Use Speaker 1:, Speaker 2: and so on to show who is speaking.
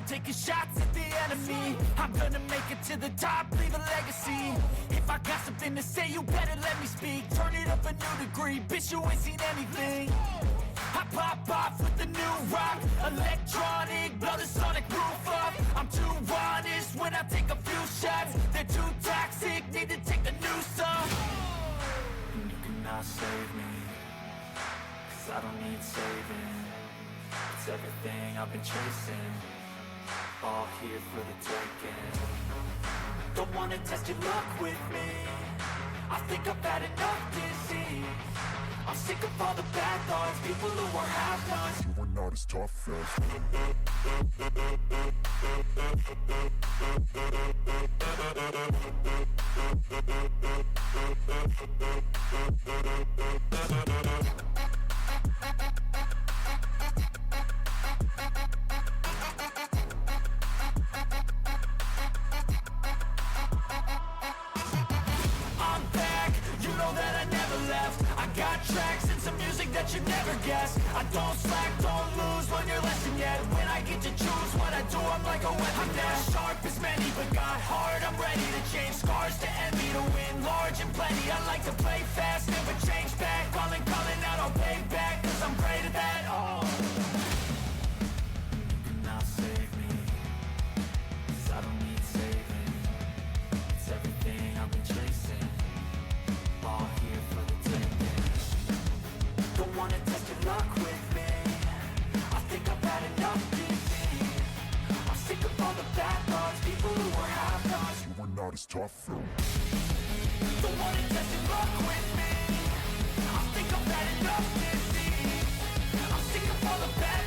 Speaker 1: taking shots at the enemy. I'm gonna make it to the top, leave a legacy. If I got something to say, you better let me speak. Turn it up a new degree, bitch, you ain't seen anything. I pop off with the new rock, electronic, blow the sonic roof up. I'm too honest when I take a few shots. They're too toxic, need to take the noose off. And you cannot save me, 'cause I don't need saving. It's everything I've been chasing, all here for the taking. Don't wanna test your luck with me, I think I've had enough disease. I'm sick of all the bad thoughts, people who are half-nots. You were not as tough as I'm back, you know that I never left. I got tracks and some music that you never guess. I don't slack, don't lose, learn your lesson yet. When I get to choose what I do, I'm like a weapon. I'm not sharp as many, but got heart. I'm ready to change scars to envy, to win large and plenty. I like to play fast, never change back. Calling out, I'll pay back, 'cause I'm great at that. Oh, you cannot save me, 'cause I don't need saving. It's everything I've been chasing, all here for the taking. Don't wanna test your luck with me, I think I've had enough disease. I'm sick of all the bad thoughts, people who are half-nots. You were not as tough though. Don't wanna test your luck with me, I think I've had enough disease. I'm sick of all the bad